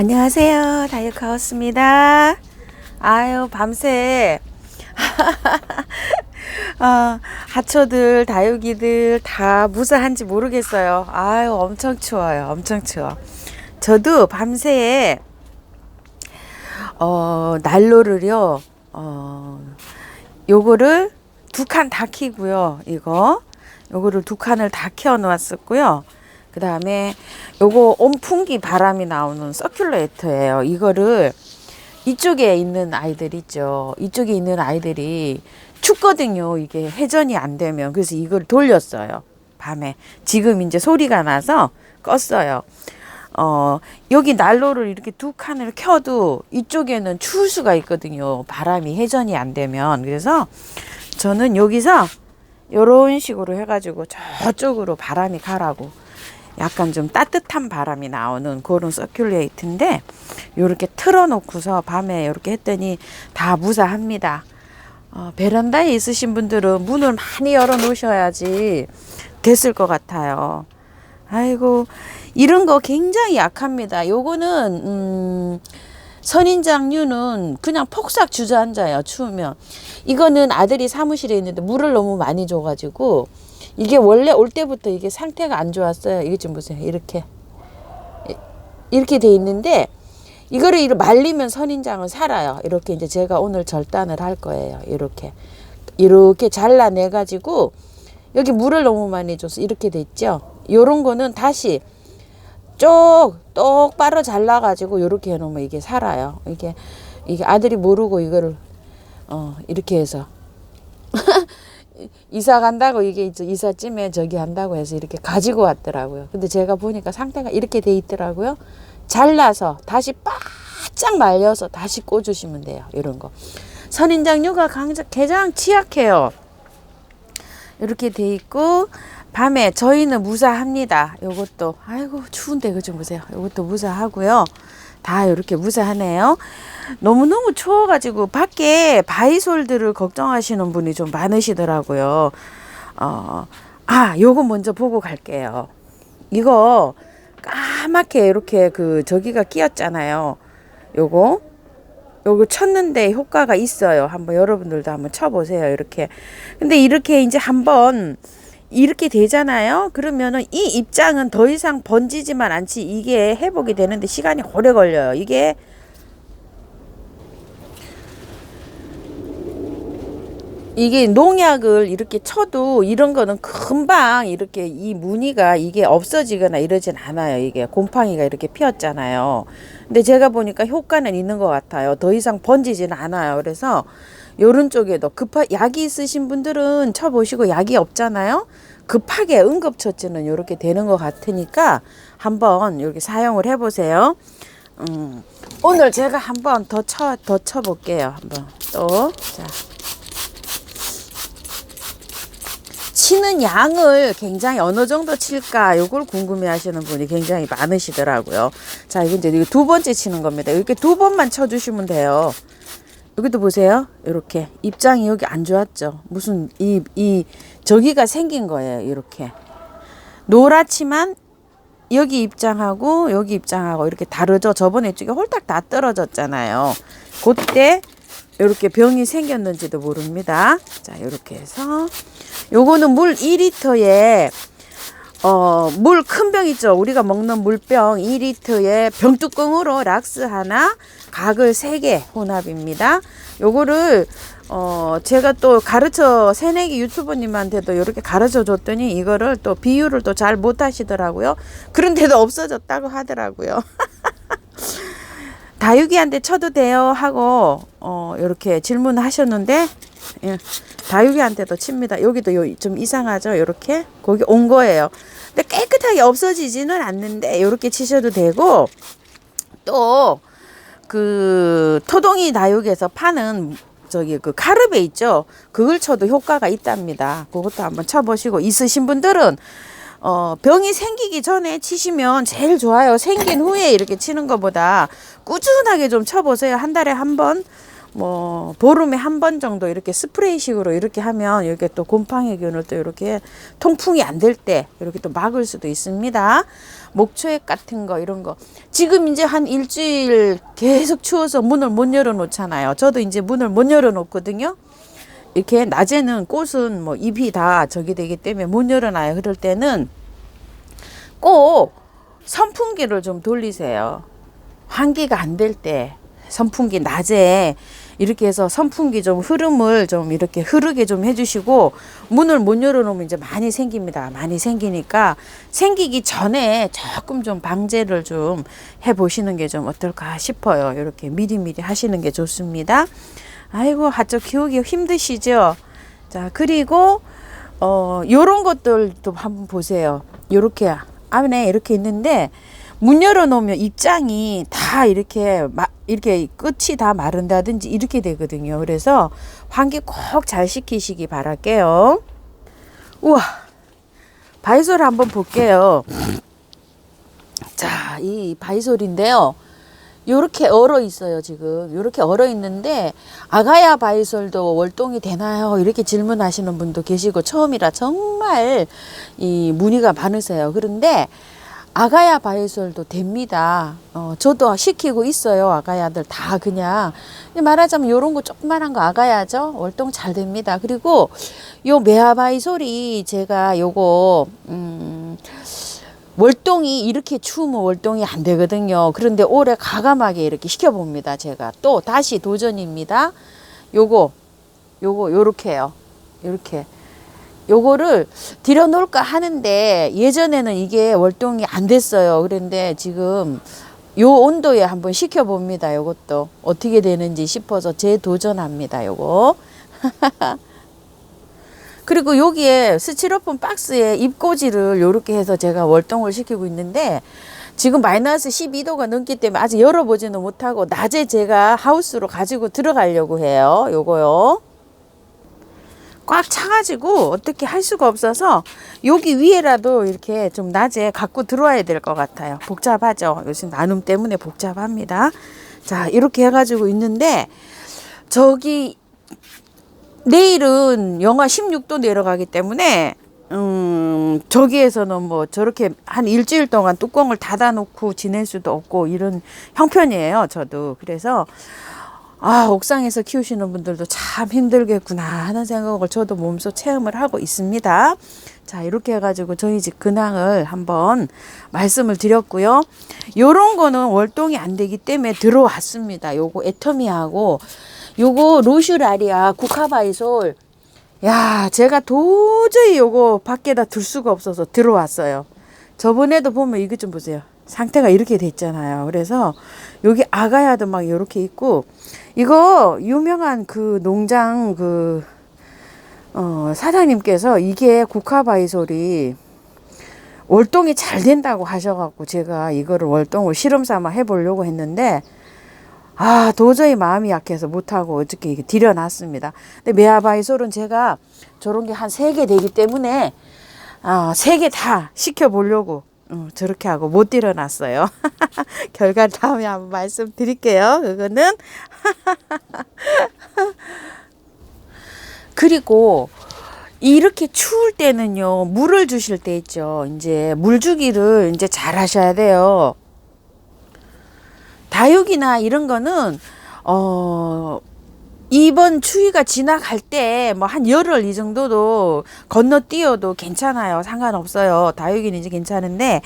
안녕하세요. 다이어카우스입니다. 아유, 밤새 하초들, 다육이들 다 무사한지 모르겠어요. 아유, 엄청 추워요. 엄청 추워. 저도 밤새 난로를요. 요거를 2칸 다 켜고요. 요거를 2칸을 다 켜 놓았었고요. 그 다음에 요거 온풍기 바람이 나오는 서큘레이터예요. 이거를 이쪽에 있는 아이들 있죠. 이쪽에 있는 아이들이 춥거든요. 이게 회전이 안 되면. 그래서 이걸 돌렸어요. 밤에. 지금 이제 소리가 나서 껐어요. 여기 난로를 이렇게 2칸을 켜도 이쪽에는 추울 수가 있거든요. 바람이 회전이 안 되면. 그래서 저는 여기서 요런 식으로 해가지고 저쪽으로 바람이 가라고 약간 좀 따뜻한 바람이 나오는 그런 서큘레이트인데 요렇게 틀어놓고서 밤에 이렇게 했더니 다 무사합니다. 베란다에 있으신 분들은 문을 많이 열어 놓으셔야지 됐을 것 같아요. 아이고, 이런 거 굉장히 약합니다. 요거는 선인장류는 그냥 폭삭 주저앉아요. 추우면. 이거는 아들이 사무실에 있는데 물을 너무 많이 줘가지고 이게 원래 올 때부터 이게 상태가 안 좋았어요. 이게 좀 보세요. 이렇게 돼 있는데 이거를 말리면 선인장은 살아요. 이렇게 이제 제가 오늘 절단을 할 거예요. 이렇게 잘라내 가지고 여기 물을 너무 많이 줘서 이렇게 돼 있죠. 요런 거는 다시 똑바로 잘라 가지고 이렇게 해 놓으면 이게 살아요. 이게 아들이 모르고 이거를 이렇게 해서 이사 간다고 이게 이삿짐에 저기 한다고 해서 이렇게 가지고 왔더라고요. 근데 제가 보니까 상태가 이렇게 돼 있더라고요. 잘라서 다시 바짝 말려서 다시 꽂으시면 돼요. 이런 거. 선인장류가 가장 취약해요. 이렇게 돼 있고 밤에 저희는 무사합니다. 요것도 아이고 추운데 이거 좀 보세요. 요것도 무사하고요. 다 이렇게 무사하네요. 너무너무 추워가지고 밖에 바이솔들을 걱정하시는 분이 좀 많으시더라고요. 요거 먼저 보고 갈게요. 이거 까맣게 이렇게 저기가 끼었잖아요. 요거 쳤는데 효과가 있어요. 한번 여러분들도 한번 쳐보세요. 이렇게. 근데 이렇게 이제 한번 이렇게 되잖아요. 그러면은 이 입장은 더 이상 번지지만 않지 이게 회복이 되는데 시간이 오래 걸려요. 이게 농약을 이렇게 쳐도 이런 거는 금방 이렇게 이 무늬가 이게 없어지거나 이러진 않아요. 이게 곰팡이가 이렇게 피었잖아요. 근데 제가 보니까 효과는 있는 것 같아요. 더 이상 번지지는 않아요. 그래서 요런 쪽에도 약이 있으신 분들은 쳐보시고 약이 없잖아요. 급하게 응급처치는 이렇게 되는 것 같으니까 한번 이렇게 사용을 해보세요. 오늘 제가 한번 더 쳐볼게요. 한번 또. 자. 치는 양을 굉장히 어느 정도 칠까 요걸 궁금해 하시는 분이 굉장히 많으시더라고요. 자, 이거 이제 2번째 치는 겁니다. 이렇게 2번만 쳐주시면 돼요. 여기도 보세요. 이렇게 입장이 여기 안 좋았죠. 무슨 저기가 생긴 거예요. 이렇게 노랗지만 여기 입장하고 여기 입장하고 이렇게 다르죠. 저번에 이쪽에 홀딱 다 떨어졌잖아요. 그때 이렇게 병이 생겼는지도 모릅니다. 자, 이렇게 해서 요거는 물 2리터에 물 큰 병 있죠. 우리가 먹는 물병 2리터에 병뚜껑으로 락스 하나, 각을 3개 혼합입니다. 요거를 제가 또 새내기 유튜버님한테도 이렇게 가르쳐 줬더니 이거를 또 비율을 또 잘 못 하시더라고요. 그런데도 없어졌다고 하더라고요. 다육이한테 쳐도 돼요 하고 이렇게 질문하셨는데 예, 다육이한테도 칩니다. 여기도 좀 이상하죠. 이렇게 거기 온 거예요. 근데 깨끗하게 없어지지는 않는데 이렇게 치셔도 되고 또 토동이 다육에서 파는 카르베 있죠. 그걸 쳐도 효과가 있답니다. 그것도 한번 쳐보시고 있으신 분들은 병이 생기기 전에 치시면 제일 좋아요. 생긴 후에 이렇게 치는 것보다 꾸준하게 좀 쳐보세요. 한 달에 한 번, 뭐 보름에 한 번 정도 이렇게 스프레이식으로 이렇게 하면 이렇게 또 곰팡이균을 또 이렇게 통풍이 안 될 때 이렇게 또 막을 수도 있습니다. 목초액 같은 거 이런 거 지금 이제 한 일주일 계속 추워서 문을 못 열어 놓잖아요. 저도 이제 문을 못 열어 놓거든요. 이렇게 낮에는 꽃은 뭐 잎이 다 저기 되기 때문에 못 열어놔요. 그럴 때는 꼭 선풍기를 좀 돌리세요. 환기가 안 될 때 선풍기 낮에 이렇게 해서 선풍기 좀 흐름을 좀 이렇게 흐르게 좀 해주시고 문을 못 열어놓으면 이제 많이 생깁니다. 많이 생기니까 생기기 전에 조금 좀 방제를 좀 해보시는 게 좀 어떨까 싶어요. 이렇게 미리미리 하시는 게 좋습니다. 아이고 하초 키우기 힘드시죠? 자 그리고 요런 것들도 한번 보세요. 요렇게 안에 이렇게 있는데 문 열어놓으면 입장이 다 이렇게 끝이 다 마른다든지 이렇게 되거든요. 그래서 환기 꼭 잘 시키시기 바랄게요. 우와, 바이솔 한번 볼게요. 자, 이 바이솔인데요. 요렇게 얼어 있어요. 지금 요렇게 얼어 있는데 아가야 바이솔도 월동이 되나요? 이렇게 질문하시는 분도 계시고 처음이라 정말 이 문의가 많으세요. 그런데 아가야 바이솔도 됩니다. 저도 시키고 있어요. 아가야들 다 그냥 말하자면 요런 거 조그만한 거 아가야죠. 월동 잘 됩니다. 그리고 요 메아 바이솔이 제가 요거 월동이 이렇게 추우면 월동이 안 되거든요. 그런데 올해 과감하게 이렇게 시켜봅니다. 제가 또 다시 도전입니다. 요렇게요. 요렇게. 요거를 들여놓을까 하는데 예전에는 이게 월동이 안 됐어요. 그런데 지금 요 온도에 한번 시켜봅니다. 요것도 어떻게 되는지 싶어서 재도전합니다. 요거. 그리고 여기에 스티로폼 박스에 입꽂이를 요렇게 해서 제가 월동을 시키고 있는데 지금 마이너스 12도가 넘기 때문에 아직 열어보지는 못하고 낮에 제가 하우스로 가지고 들어가려고 해요. 요거요. 꽉 차가지고 어떻게 할 수가 없어서 여기 위에라도 이렇게 좀 낮에 갖고 들어와야 될 것 같아요. 복잡하죠. 요즘 나눔 때문에 복잡합니다. 자, 이렇게 해가지고 있는데 저기 내일은 영하 16도 내려가기 때문에 저기에서는 뭐 저렇게 한 일주일 동안 뚜껑을 닫아 놓고 지낼 수도 없고 이런 형편이에요. 저도. 그래서 옥상에서 키우시는 분들도 참 힘들겠구나 하는 생각을 저도 몸소 체험을 하고 있습니다. 자, 이렇게 해가지고 저희 집 근황을 한번 말씀을 드렸고요. 요런 거는 월동이 안 되기 때문에 들어왔습니다. 요거 애터미하고 요거 로슈라리아 국화바이솔. 야, 제가 도저히 요거 밖에다 둘 수가 없어서 들어왔어요. 저번에도 보면 이것 좀 보세요. 상태가 이렇게 됐잖아요. 그래서 여기 아가야도 막 이렇게 있고 이거 유명한 그 농장 사장님께서 이게 국화바이솔이 월동이 잘 된다고 하셔갖고 제가 이거를 월동을 실험 삼아 해보려고 했는데 도저히 마음이 약해서 못하고 어저께 이게 들여놨습니다. 근데 메아바이솔은 제가 저런 게 한 3개 되기 때문에 3개 다 시켜보려고 저렇게 하고 못 들여놨어요. 결과를 다음에 한번 말씀드릴게요. 그거는 그리고 이렇게 추울 때는요 물을 주실 때 있죠. 이제 물 주기를 이제 잘 하셔야 돼요. 다육이나 이런 거는 이번 추위가 지나갈 때 뭐 한 열흘 이 정도도 건너뛰어도 괜찮아요. 상관없어요. 다육이는 이제 괜찮은데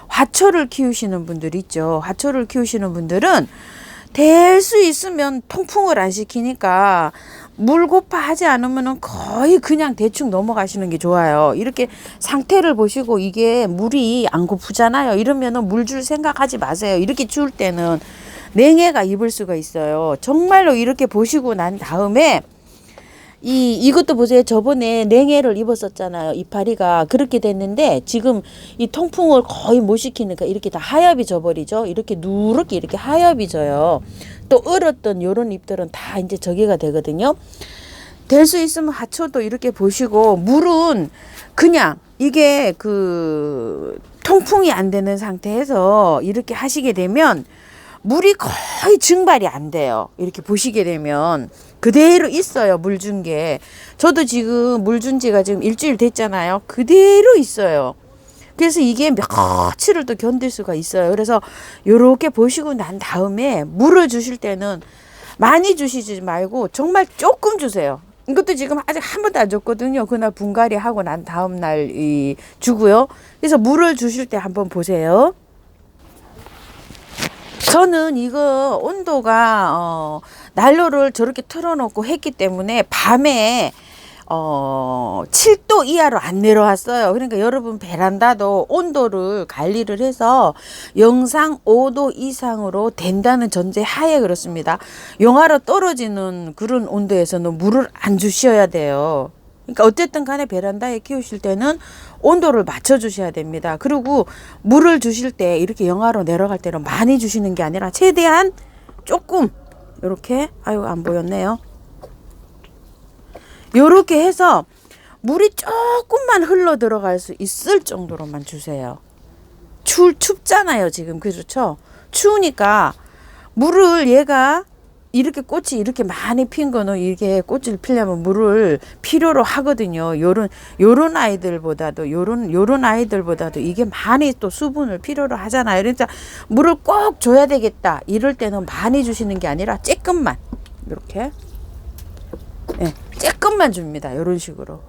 화초를 키우시는 분들 있죠. 화초를 키우시는 분들은 될 수 있으면 통풍을 안 시키니까 물고파 하지 않으면 거의 그냥 대충 넘어가시는 게 좋아요. 이렇게 상태를 보시고 이게 물이 안 고프잖아요. 이러면은 물 줄 생각하지 마세요. 이렇게 추울 때는 냉해가 입을 수가 있어요. 정말로 이렇게 보시고 난 다음에 이것도 보세요. 저번에 냉해를 입었었잖아요. 이파리가 그렇게 됐는데 지금 이 통풍을 거의 못 시키니까 이렇게 다 하엽이 져버리죠. 이렇게 누렇게 이렇게 하엽이 져요. 또 얼었던 요런 잎들은 다 이제 저기가 되거든요. 될 수 있으면 하초도 이렇게 보시고 물은 그냥 이게 통풍이 안 되는 상태에서 이렇게 하시게 되면 물이 거의 증발이 안 돼요. 이렇게 보시게 되면 그대로 있어요. 물 준 게. 저도 지금 물 준 지가 지금 일주일 됐잖아요. 그대로 있어요. 그래서 이게 며칠을 또 견딜 수가 있어요. 그래서 요렇게 보시고 난 다음에 물을 주실 때는 많이 주시지 말고 정말 조금 주세요. 이것도 지금 아직 한 번도 안 줬거든요. 그날 분갈이 하고 난 다음 날 주고요. 그래서 물을 주실 때 한번 보세요. 저는 이거 온도가 난로를 저렇게 틀어놓고 했기 때문에 밤에 7도 이하로 안 내려왔어요. 그러니까 여러분 베란다도 온도를 관리를 해서 영상 5도 이상으로 된다는 전제 하에 그렇습니다. 영하로 떨어지는 그런 온도에서는 물을 안 주셔야 돼요. 그러니까 어쨌든 간에 베란다에 키우실 때는 온도를 맞춰 주셔야 됩니다. 그리고 물을 주실 때 이렇게 영하로 내려갈 때는 많이 주시는 게 아니라 최대한 조금 이렇게 아유 안 보였네요. 요렇게 해서 물이 조금만 흘러 들어갈 수 있을 정도로만 주세요. 춥잖아요 지금. 그렇죠? 추우니까 물을 얘가 이렇게 꽃이 이렇게 많이 핀 거는 이게 꽃을 피려면 물을 필요로 하거든요. 요런 아이들보다도 요런 아이들보다도 이게 많이 또 수분을 필요로 하잖아요. 그러니까 물을 꼭 줘야 되겠다. 이럴 때는 많이 주시는 게 아니라 조금만 이렇게 조금만 줍니다. 이런 식으로.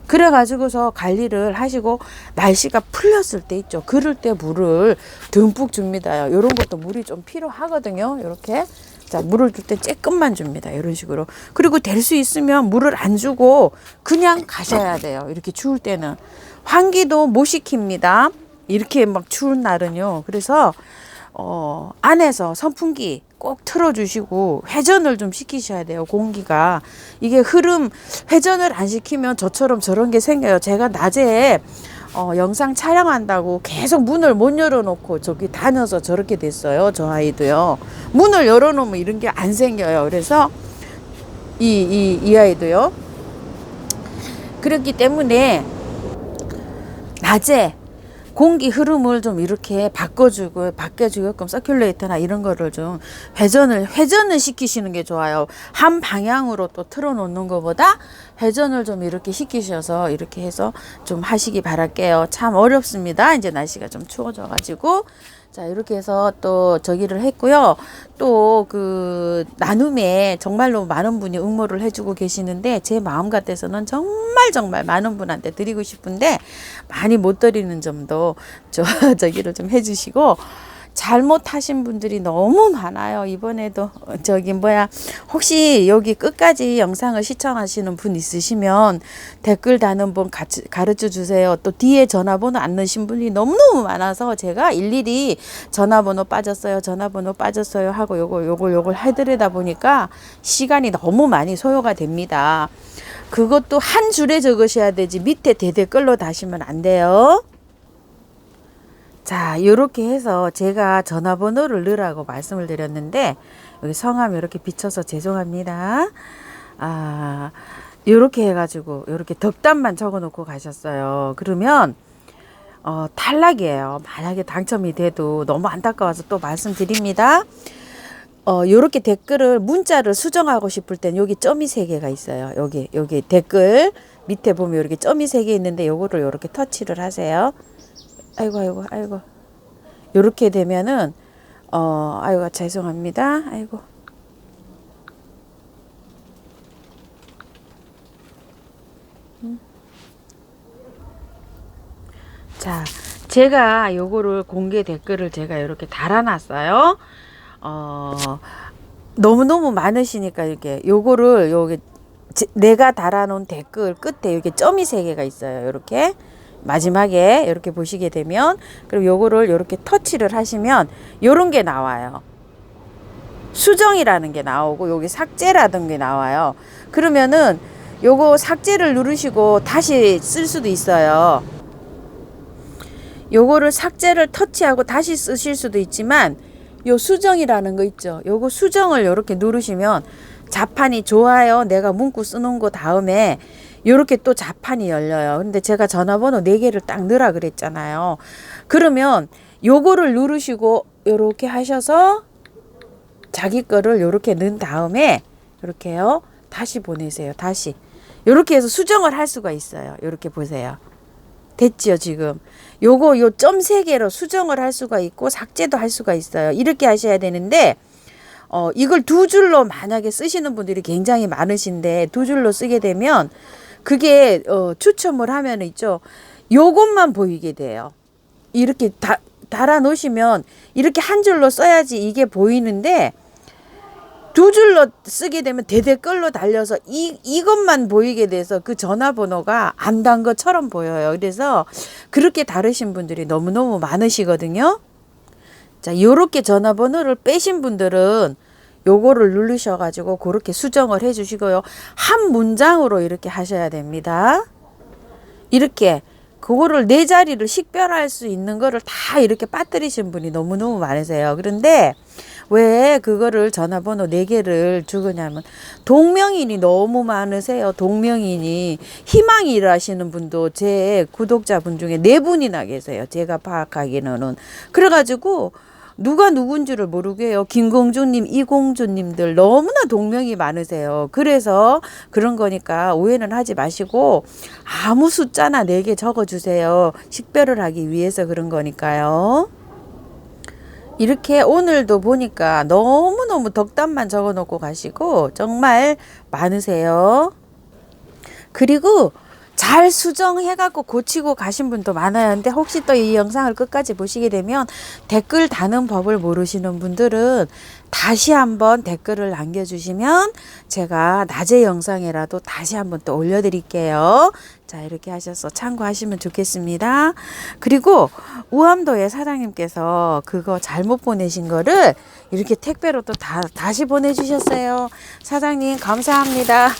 그래 가지고서 관리를 하시고 날씨가 풀렸을 때 있죠. 그럴 때 물을 듬뿍 줍니다. 이런 것도 물이 좀 필요하거든요. 이렇게. 자, 물을 줄 때 조금만 줍니다. 이런 식으로. 그리고 될 수 있으면 물을 안 주고 그냥 가셔야 돼요. 이렇게 추울 때는. 환기도 못 시킵니다. 이렇게 막 추운 날은요. 그래서 안에서 선풍기 꼭 틀어주시고 회전을 좀 시키셔야 돼요. 공기가 이게 회전을 안 시키면 저처럼 저런 게 생겨요. 제가 낮에 영상 촬영한다고 계속 문을 못 열어놓고 저기 다녀서 저렇게 됐어요. 저 아이도요. 문을 열어놓으면 이런 게 안 생겨요. 그래서 이 아이도요. 그렇기 때문에 낮에 공기 흐름을 좀 이렇게 바꿔주게끔 서큘레이터나 이런 거를 좀 회전을 시키시는 게 좋아요. 한 방향으로 또 틀어놓는 것보다 회전을 좀 이렇게 시키셔서 이렇게 해서 좀 하시기 바랄게요. 참 어렵습니다. 이제 날씨가 좀 추워져가지고. 자, 이렇게 해서 또 저기를 했고요. 또 그 나눔에 정말로 많은 분이 응모를 해주고 계시는데 제 마음 같아서는 정말 많은 분한테 드리고 싶은데 많이 못 드리는 점도 저기를 좀 해주시고 잘못하신 분들이 너무 많아요. 이번에도 혹시 여기 끝까지 영상을 시청하시는 분 있으시면 댓글 다는 분 가르쳐 주세요. 또 뒤에 전화번호 안 넣으신 분이 너무너무 많아서 제가 일일이 전화번호 빠졌어요 하고 요걸 해드리다 보니까 시간이 너무 많이 소요가 됩니다. 그것도 한 줄에 적으셔야 되지 밑에 대댓글로 다시면 안 돼요. 자, 이렇게 해서 제가 전화번호를 넣으라고 말씀을 드렸는데 여기 성함 이렇게 비춰서 죄송합니다. 이렇게 해가지고 이렇게 덕담만 적어놓고 가셨어요. 그러면 탈락이에요. 만약에 당첨이 돼도 너무 안타까워서 또 말씀드립니다. 요렇게 댓글을 문자를 수정하고 싶을 땐 여기 점이 3개가 있어요. 여기 댓글 밑에 보면 이렇게 점이 3개 있는데 요거를 요렇게 터치를 하세요. 아이고. 요렇게 되면은, 아이고, 죄송합니다. 아이고. 자, 제가 요거를 공개 댓글을 제가 이렇게 달아놨어요. 너무너무 많으시니까 이렇게 요거를 내가 달아놓은 댓글 끝에 이렇게 점이 3개가 있어요. 이렇게. 마지막에 이렇게 보시게 되면 그리고 요거를 이렇게 터치를 하시면 요런 게 나와요. 수정이라는 게 나오고 여기 삭제라는 게 나와요. 그러면은 요거 삭제를 누르시고 다시 쓸 수도 있어요. 요거를 삭제를 터치하고 다시 쓰실 수도 있지만 요 수정이라는 거 있죠. 요거 수정을 이렇게 누르시면 자판이 좋아요. 내가 문구 써놓은 거 다음에 요렇게 또 자판이 열려요. 근데 제가 전화번호 4개를 딱 넣으라 그랬잖아요. 그러면 요거를 누르시고 요렇게 하셔서 자기 거를 요렇게 넣은 다음에 이렇게요. 다시 보내세요. 다시. 요렇게 해서 수정을 할 수가 있어요. 요렇게 보세요. 됐죠, 지금. 요거 요 점 3개로 수정을 할 수가 있고 삭제도 할 수가 있어요. 이렇게 하셔야 되는데 이걸 2줄로 만약에 쓰시는 분들이 굉장히 많으신데 2줄로 쓰게 되면 그게 추첨을 하면 있죠. 요것만 보이게 돼요. 이렇게 달아 놓으시면 이렇게 한 줄로 써야지 이게 보이는데 2줄로 쓰게 되면 대댓글로 달려서 이것만 보이게 돼서 그 전화번호가 안 단 것처럼 보여요. 그래서 그렇게 다르신 분들이 너무너무 많으시거든요. 자, 요렇게 전화번호를 빼신 분들은 요거를 누르셔가지고 그렇게 수정을 해 주시고요. 한 문장으로 이렇게 하셔야 됩니다. 이렇게 그거를 4자리를 식별할 수 있는 거를 다 이렇게 빠뜨리신 분이 너무너무 많으세요. 그런데 왜 그거를 전화번호 4개를 주느냐면 동명인이 너무 많으세요. 동명인이 희망이 일하시는 분도 제 구독자분 중에 4분이나 계세요. 제가 파악하기로는. 그래가지고 누가 누군지를 모르게요. 김공주님, 이공주님들 너무나 동명이 많으세요. 그래서 그런 거니까 오해는 하지 마시고 아무 숫자나 4개 적어주세요. 식별을 하기 위해서 그런 거니까요. 이렇게 오늘도 보니까 너무너무 덕담만 적어놓고 가시고 정말 많으세요. 그리고 잘 수정해갖고 고치고 가신 분도 많아요. 근데 혹시 또 이 영상을 끝까지 보시게 되면 댓글 다는 법을 모르시는 분들은 다시 한번 댓글을 남겨주시면 제가 낮에 영상이라도 다시 한번 또 올려드릴게요. 자, 이렇게 하셔서 참고하시면 좋겠습니다. 그리고 우암도의 사장님께서 그거 잘못 보내신 거를 이렇게 택배로 또 다시 보내주셨어요. 사장님 감사합니다.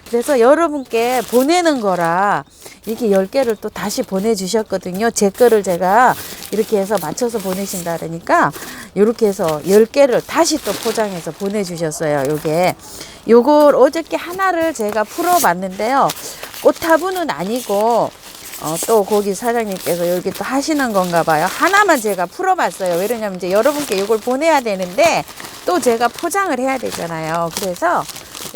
그래서 여러분께 보내는 거라 이렇게 10개를 또 다시 보내주셨거든요. 제 거를 제가 이렇게 해서 맞춰서 보내신다 그러니까 이렇게 해서 10개를 다시 또 포장해서 보내주셨어요. 요걸 어저께 하나를 제가 풀어봤는데요. 오타부는 아니고 또 거기 사장님께서 여기 또 하시는 건가 봐요. 하나만 제가 풀어봤어요. 왜냐면 이제 여러분께 이걸 보내야 되는데 또 제가 포장을 해야 되잖아요. 그래서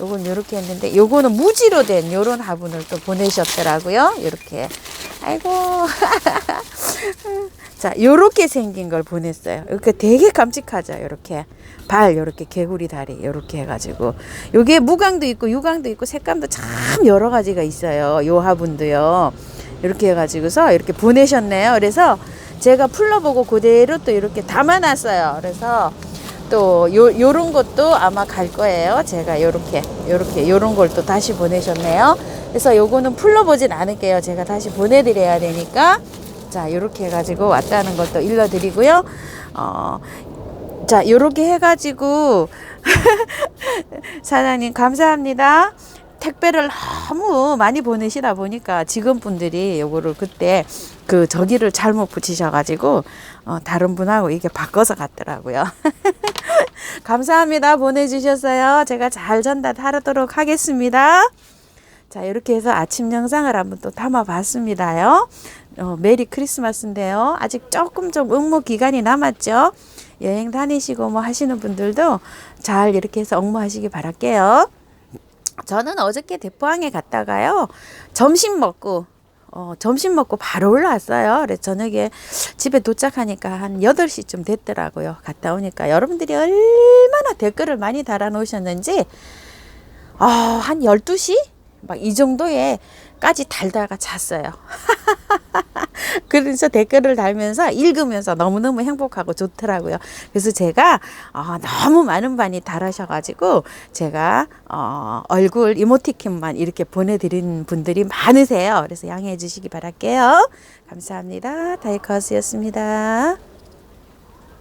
요건 요렇게 했는데 요거는 무지로 된 요런 화분을 또 보내셨더라고요. 요렇게. 아이고. 자, 요렇게 생긴 걸 보냈어요. 이렇게 되게 깜찍하죠. 요렇게. 요렇게 개구리 다리 요렇게 해가지고 요게 무광도 있고 유광도 있고 색감도 참 여러 가지가 있어요. 요 화분도요. 이렇게 해가지고서 이렇게 보내셨네요. 그래서 제가 풀러보고 그대로 또 이렇게 담아놨어요. 그래서 또 요런 것도 아마 갈 거예요. 제가 요렇게 요런 걸 또 다시 보내셨네요. 그래서 요거는 풀러보진 않을게요. 제가 다시 보내드려야 되니까. 자, 요렇게 해가지고 왔다는 것도 일러드리고요. 자, 요렇게 해가지고 사장님 감사합니다. 택배를 너무 많이 보내시다 보니까 직원분들이 요거를 그때 저기를 잘못 붙이셔가지고 다른 분하고 이게 바꿔서 갔더라고요. 감사합니다. 보내주셨어요. 제가 잘 전달하도록 하겠습니다. 자, 이렇게 해서 아침 영상을 한번 또 담아봤습니다요. 메리 크리스마스인데요. 아직 조금 좀 응모 기간이 남았죠. 여행 다니시고 뭐 하시는 분들도 잘 이렇게 해서 응모하시기 바랄게요. 저는 어저께 대포항에 갔다가요. 점심 먹고 바로 올라왔어요. 그래서 저녁에 집에 도착하니까 한 8시쯤 됐더라고요. 갔다 오니까 여러분들이 얼마나 댓글을 많이 달아 놓으셨는지 한 12시? 막 이 정도에까지 달다가 잤어요. 그래서 댓글을 달면서 읽으면서 너무너무 행복하고 좋더라고요. 그래서 제가 너무 많은 분이 달으셔가지고 제가 얼굴 이모티콘만 이렇게 보내드린 분들이 많으세요. 그래서 양해해 주시기 바랄게요. 감사합니다. 다이커스였습니다.